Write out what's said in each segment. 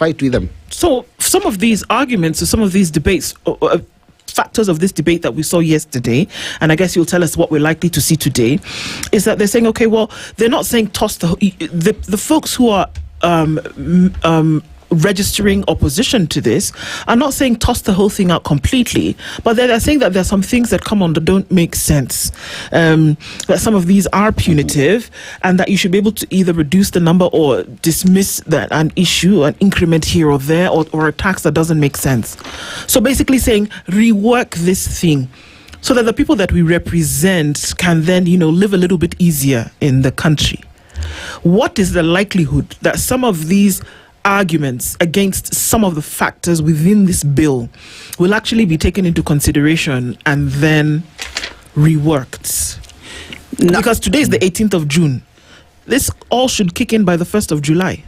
fight with them. So some of these arguments or some of these debates, factors of this debate that we saw yesterday, and I guess you'll tell us what we're likely to see today, is that they're saying, okay, well, they're not saying toss the folks who are registering opposition to this are not saying toss the whole thing out completely, but they're saying that there's some things that come on that don't make sense, that some of these are punitive, and that you should be able to either reduce the number or dismiss that an issue, an increment here or there, or a tax that doesn't make sense. So basically saying rework this thing so that the people that we represent can then, live a little bit easier in the country. What is the likelihood that some of these arguments against some of the factors within this bill will actually be taken into consideration and then reworked? No. Because today is the 18th of June. This all should kick in by the 1st of July.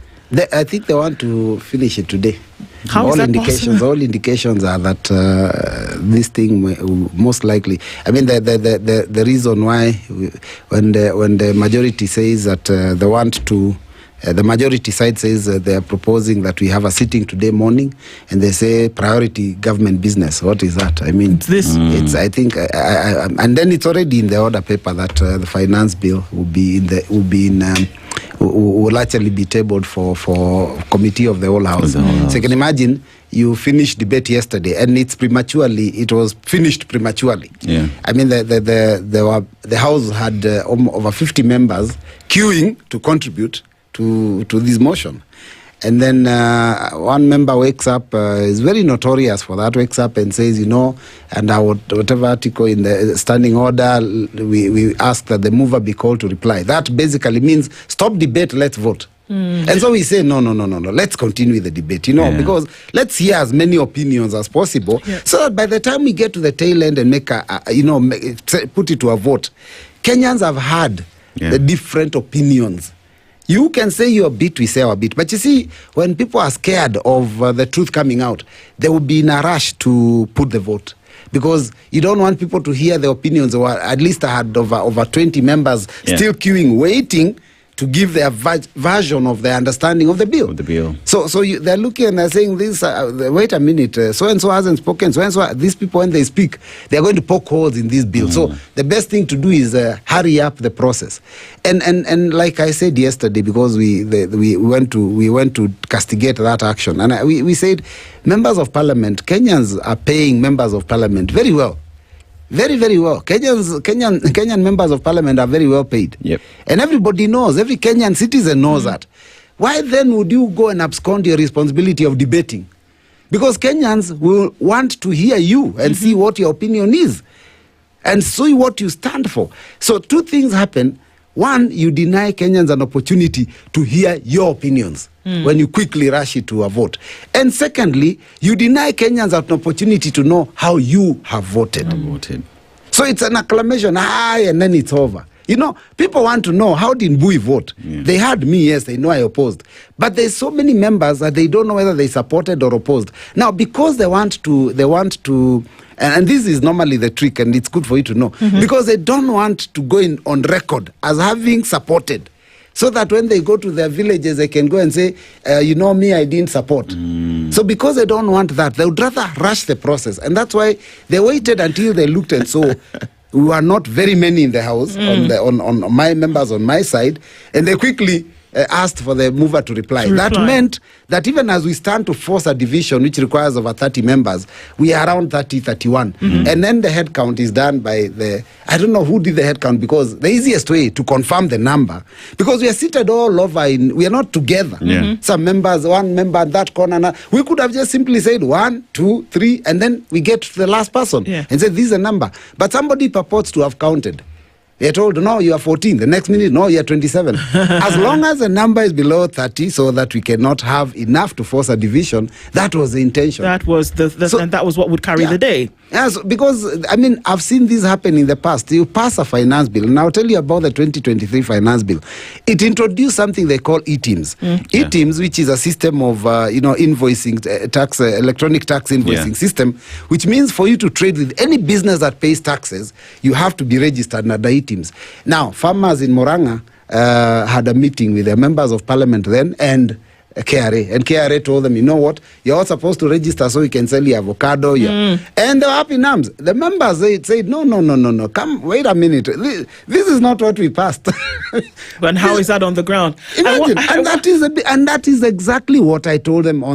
I think they want to finish it today. How is that possible? All indications are that this thing most likely. I mean, the reason why when the majority says that they want to. The majority side says they are proposing that we have a sitting today morning, and they say priority government business. What is that? I mean, it's I think, and then it's already in the order paper that the finance bill will actually be tabled for committee of the whole house. So you can imagine you finished debate yesterday, and it was finished prematurely. Yeah. I mean, the house had over 50 members queuing to contribute to this motion. And then one member wakes up, is very notorious for that, wakes up and says, and whatever article in the standing order, we ask that the mover be called to reply. That basically means stop debate, let's vote. And so we say, no, let's continue the debate, because let's hear as many opinions as possible, so that by the time we get to the tail end and make put it to a vote, Kenyans have had the different opinions. You can say your bit, we say our bit. But you see, when people are scared of the truth coming out, they will be in a rush to put the vote. Because you don't want people to hear the opinions. Or at least I had over 20 members still queuing, waiting to give their version of their understanding of the bill. So they're looking and they're saying this, wait a minute, so-and-so hasn't spoken, so-and-so, these people, when they speak, they're going to poke holes in this bill. So the best thing to do is hurry up the process. And like I said yesterday, because we went to castigate that action, and we said, members of parliament, Kenyans are paying members of parliament very well. Very, very well. Kenyan members of parliament are very well paid. Yep. And everybody knows, every Kenyan citizen knows that. Why then would you go and abscond your responsibility of debating? Because Kenyans will want to hear you and see what your opinion is and see what you stand for. So two things happen. One, you deny Kenyans an opportunity to hear your opinions when you quickly rush it to a vote. And secondly, you deny Kenyans an opportunity to know how you have voted. So it's an acclamation, and then it's over. People want to know, how did Mbui vote? They heard me, yes, they know I opposed. But there's so many members that they don't know whether they supported or opposed. Now, because they want to, and this is normally the trick, and it's good for you to know, because they don't want to go on record as having supported, so that when they go to their villages, they can go and say, me, I didn't support. So because they don't want that, they would rather rush the process. And that's why they waited until they looked and saw we were not very many in the house, on my members on my side, and they quickly asked for the mover to reply. That meant that even as we stand to force a division which requires over 30 members, we are around 30, 31. And then the head count is done by I don't know who did the head count, because the easiest way to confirm the number, because we are seated all over, we are not together. Some members, one member at that corner. We could have just simply said 1, 2, 3, and then we get to the last person and say, this is a number. But somebody purports to have counted. They're told, no, you are 14. The next minute, no, you are 27. As long as the number is below 30, so that we cannot have enough to force a division, that was the intention. That was and that was what would carry the day. Yes, because, I've seen this happen in the past. You pass a finance bill, and I'll tell you about the 2023 finance bill. It introduced something they call e-teams. E-teams, which is a system of, invoicing, electronic tax invoicing system, which means for you to trade with any business that pays taxes, you have to be registered under e-teams. Now, farmers in Moranga had a meeting with their members of parliament then, and KRA, and KRA told them, you know what, you're all supposed to register so you can sell your avocado. And they were up in arms. The members said, no, come, wait a minute. This is not what we passed. But how is that on the ground? Imagine, and that is exactly what I told them on